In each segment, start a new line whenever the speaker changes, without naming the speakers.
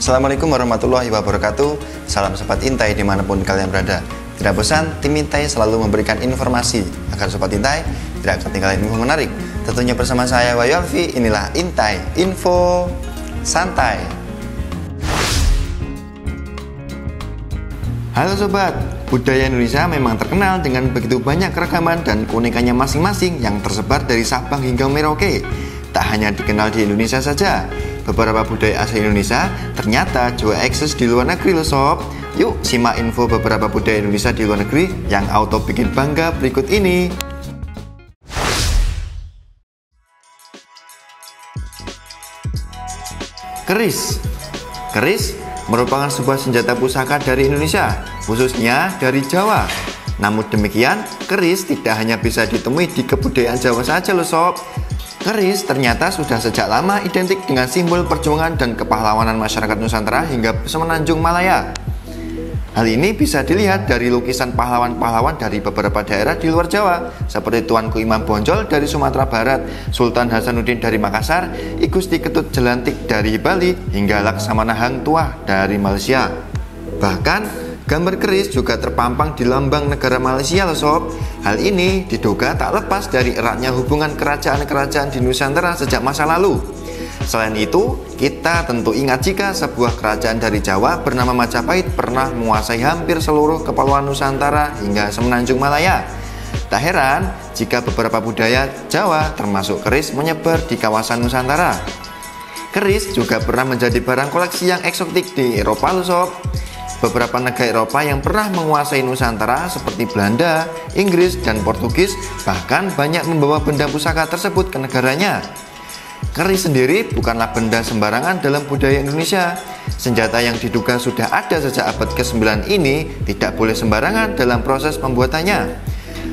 Assalamualaikum warahmatullahi wabarakatuh. Salam Sobat Intai dimanapun kalian berada. Tidak bosan, tim Intai selalu memberikan informasi agar Sobat Intai tidak ketinggalan info menarik. Tentunya bersama saya Wahyu Alfi, inilah Intai Info Santai. Halo Sobat, budaya Indonesia memang terkenal dengan begitu banyak keragaman dan keunikannya masing-masing yang tersebar dari Sabang hingga Merauke. Tak hanya dikenal di Indonesia saja, beberapa budaya asli Indonesia ternyata juga eksis di luar negeri loh Sob. Yuk simak info beberapa budaya Indonesia di luar negeri yang auto bikin bangga berikut ini. Keris. Keris merupakan sebuah senjata pusaka dari Indonesia, khususnya dari Jawa. Namun demikian, keris tidak hanya bisa ditemui di kebudayaan Jawa saja loh Sob. Keris ternyata sudah sejak lama identik dengan simbol perjuangan dan kepahlawanan masyarakat Nusantara hingga Semenanjung Malaya. Hal ini bisa dilihat dari lukisan pahlawan-pahlawan dari beberapa daerah di luar Jawa, seperti Tuanku Imam Bonjol dari Sumatera Barat, Sultan Hasanuddin dari Makassar, I Gusti Ketut Jelantik dari Bali, hingga Laksamana Hang Tuah dari Malaysia. Bahkan gambar keris juga terpampang di lambang negara Malaysia loh Sob. Hal ini diduga tak lepas dari eratnya hubungan kerajaan-kerajaan di Nusantara sejak masa lalu. Selain itu, kita tentu ingat jika sebuah kerajaan dari Jawa bernama Majapahit pernah menguasai hampir seluruh kepulauan Nusantara hingga Semenanjung Malaya. Tak heran jika beberapa budaya Jawa termasuk keris menyebar di kawasan Nusantara. Keris juga pernah menjadi barang koleksi yang eksotik di Eropa loh Sob. Beberapa negara Eropa yang pernah menguasai Nusantara seperti Belanda, Inggris, dan Portugis bahkan banyak membawa benda pusaka tersebut ke negaranya. Keris sendiri bukanlah benda sembarangan dalam budaya Indonesia. Senjata yang diduga sudah ada sejak abad ke-9 ini tidak boleh sembarangan dalam proses pembuatannya.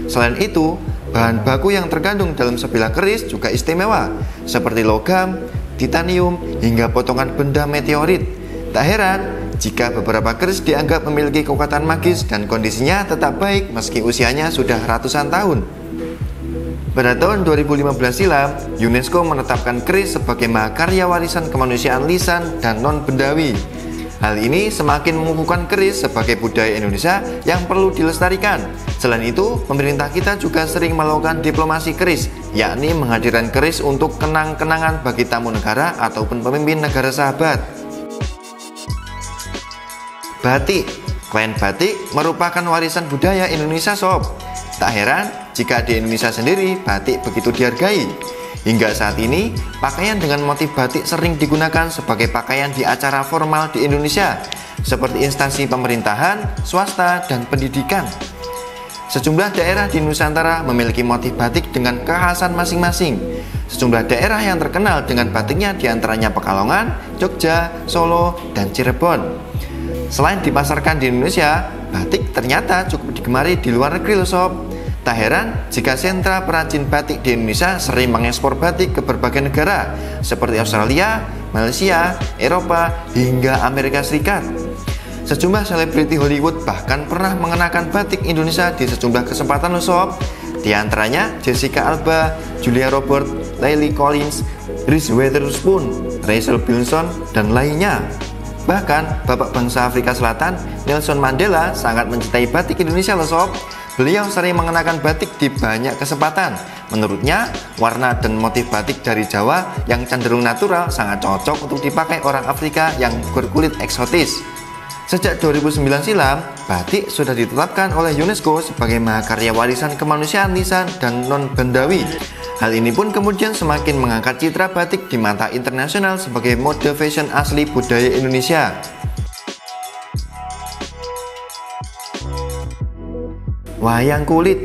Selain itu, bahan baku yang terkandung dalam sebilah keris juga istimewa, seperti logam, titanium, hingga potongan benda meteorit. Tak heran jika beberapa keris dianggap memiliki kekuatan magis dan kondisinya tetap baik meski usianya sudah ratusan tahun. Pada tahun 2015 silam, UNESCO menetapkan keris sebagai mahakarya warisan kemanusiaan lisan dan non-bendawi. Hal ini semakin mengukuhkan keris sebagai budaya Indonesia yang perlu dilestarikan. Selain itu, pemerintah kita juga sering melakukan diplomasi keris, yakni menghadirkan keris untuk kenang-kenangan bagi tamu negara ataupun pemimpin negara sahabat. Batik. Kain batik merupakan warisan budaya Indonesia Sob. Tak heran jika di Indonesia sendiri batik begitu dihargai. Hingga saat ini, pakaian dengan motif batik sering digunakan sebagai pakaian di acara formal di Indonesia, seperti instansi pemerintahan, swasta, dan pendidikan. Sejumlah daerah di Nusantara memiliki motif batik dengan kekhasan masing-masing. Sejumlah daerah yang terkenal dengan batiknya diantaranya Pekalongan, Jogja, Solo, dan Cirebon. Selain dipasarkan di Indonesia, batik ternyata cukup digemari di luar negeri loh Sob. Tak heran jika sentra perajin batik di Indonesia sering mengekspor batik ke berbagai negara seperti Australia, Malaysia, Eropa, hingga Amerika Serikat. Sejumlah selebriti Hollywood bahkan pernah mengenakan batik Indonesia di sejumlah kesempatan loh Sob. Di antaranya Jessica Alba, Julia Roberts, Lily Collins, Reese Witherspoon, Rachel Bilson, dan lainnya. Bahkan Bapak bangsa Afrika Selatan Nelson Mandela sangat mencintai batik Indonesia loh Sob. Beliau sering mengenakan batik di banyak kesempatan. Menurutnya, warna dan motif batik dari Jawa yang cenderung natural sangat cocok untuk dipakai orang Afrika yang berkulit eksotis. Sejak 2009 silam, batik sudah ditetapkan oleh UNESCO sebagai mahakarya warisan kemanusiaan lisan dan non-bendawi. Hal ini pun kemudian semakin mengangkat citra batik di mata internasional sebagai mode fashion asli budaya Indonesia. Wayang kulit.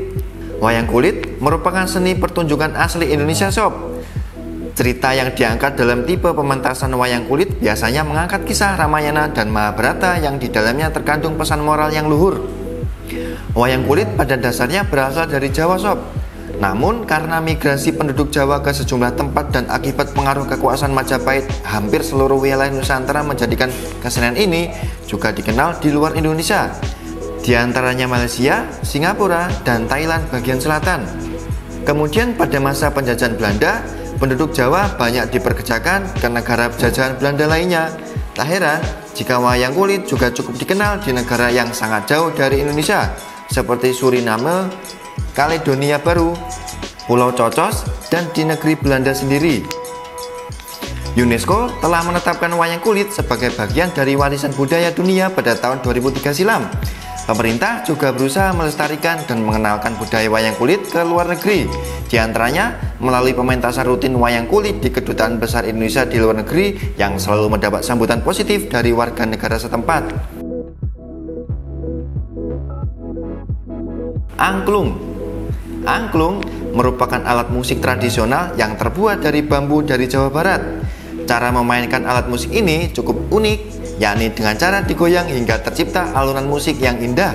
Wayang kulit merupakan seni pertunjukan asli Indonesia Sob. Cerita yang diangkat dalam tipe pementasan wayang kulit biasanya mengangkat kisah Ramayana dan Mahabharata yang di dalamnya terkandung pesan moral yang luhur. Wayang kulit pada dasarnya berasal dari Jawa Sob. Namun karena migrasi penduduk Jawa ke sejumlah tempat dan akibat pengaruh kekuasaan Majapahit, hampir seluruh wilayah Nusantara menjadikan kesenian ini juga dikenal di luar Indonesia. Di antaranya Malaysia, Singapura, dan Thailand bagian selatan. Kemudian pada masa penjajahan Belanda, penduduk Jawa banyak diperkejakan ke negara jajahan Belanda lainnya. Tak heran jika wayang kulit juga cukup dikenal di negara yang sangat jauh dari Indonesia, seperti Suriname, Kaledonia Baru, Pulau Cocos, dan di negeri Belanda sendiri. UNESCO telah menetapkan wayang kulit sebagai bagian dari warisan budaya dunia pada tahun 2003 silam. Pemerintah juga berusaha melestarikan dan mengenalkan budaya wayang kulit ke luar negeri, di antaranya melalui pementasan rutin wayang kulit di Kedutaan Besar Indonesia di luar negeri yang selalu mendapat sambutan positif dari warga negara setempat. Angklung. Angklung merupakan alat musik tradisional yang terbuat dari bambu dari Jawa Barat. Cara memainkan alat musik ini cukup unik, yakni dengan cara digoyang hingga tercipta alunan musik yang indah.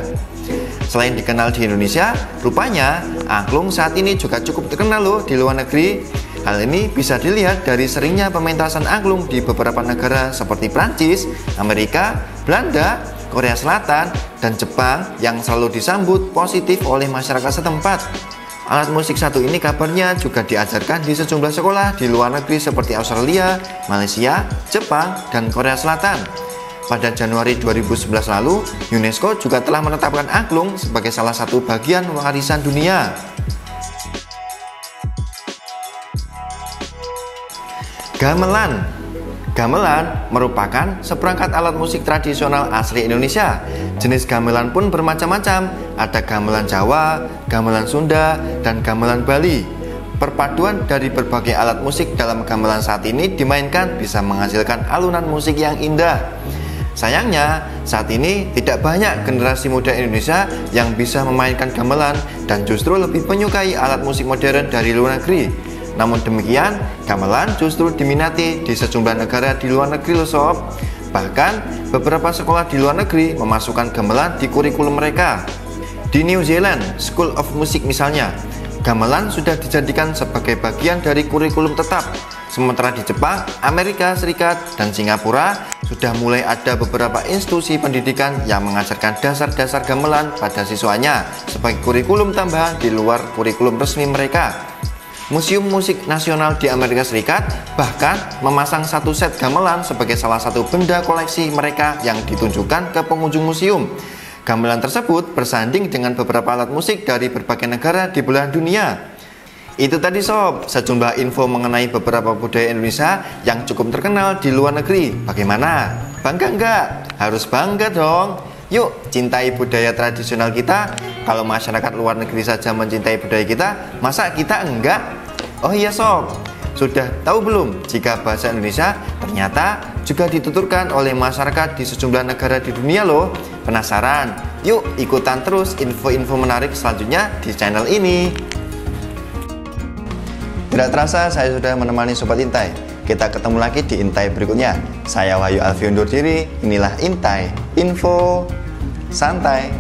Selain dikenal di Indonesia, rupanya angklung saat ini juga cukup terkenal loh di luar negeri. Hal ini bisa dilihat dari seringnya pementasan angklung di beberapa negara seperti Prancis, Amerika, Belanda, Korea Selatan, dan Jepang yang selalu disambut positif oleh masyarakat setempat. Alat musik satu ini kabarnya juga diajarkan di sejumlah sekolah di luar negeri seperti Australia, Malaysia, Jepang, dan Korea Selatan. Pada Januari 2011 lalu, UNESCO juga telah menetapkan angklung sebagai salah satu bagian warisan dunia. Gamelan. Gamelan merupakan seperangkat alat musik tradisional asli Indonesia. Jenis gamelan pun bermacam-macam, ada gamelan Jawa, gamelan Sunda, dan gamelan Bali. Perpaduan dari berbagai alat musik dalam gamelan saat ini dimainkan bisa menghasilkan alunan musik yang indah. Sayangnya, saat ini tidak banyak generasi muda Indonesia yang bisa memainkan gamelan dan justru lebih menyukai alat musik modern dari luar negeri. Namun demikian, gamelan justru diminati di sejumlah negara di luar negeri loh sob. Bahkan, beberapa sekolah di luar negeri memasukkan gamelan di kurikulum mereka. Di New Zealand, School of Music misalnya, gamelan sudah dijadikan sebagai bagian dari kurikulum tetap. Sementara di Jepang, Amerika Serikat, dan Singapura sudah mulai ada beberapa institusi pendidikan yang mengajarkan dasar-dasar gamelan pada siswanya sebagai kurikulum tambahan di luar kurikulum resmi mereka. Museum Musik Nasional di Amerika Serikat bahkan memasang satu set gamelan sebagai salah satu benda koleksi mereka yang ditunjukkan ke pengunjung museum. Gamelan tersebut bersanding dengan beberapa alat musik dari berbagai negara di belahan dunia. Itu tadi sob, sejumlah info mengenai beberapa budaya Indonesia yang cukup terkenal di luar negeri. Bagaimana? Bangga enggak? Harus bangga dong. Yuk, cintai budaya tradisional kita. Kalau masyarakat luar negeri saja mencintai budaya kita, masa kita enggak? Oh iya sob, sudah tahu belum jika bahasa Indonesia ternyata juga dituturkan oleh masyarakat di sejumlah negara di dunia loh? Penasaran? Yuk ikutan terus info-info menarik selanjutnya di channel ini. Tidak terasa saya sudah menemani Sobat Intai. Kita ketemu lagi di Intai berikutnya. Saya Wahyu Alfi undur diri. Inilah Intai, info santai.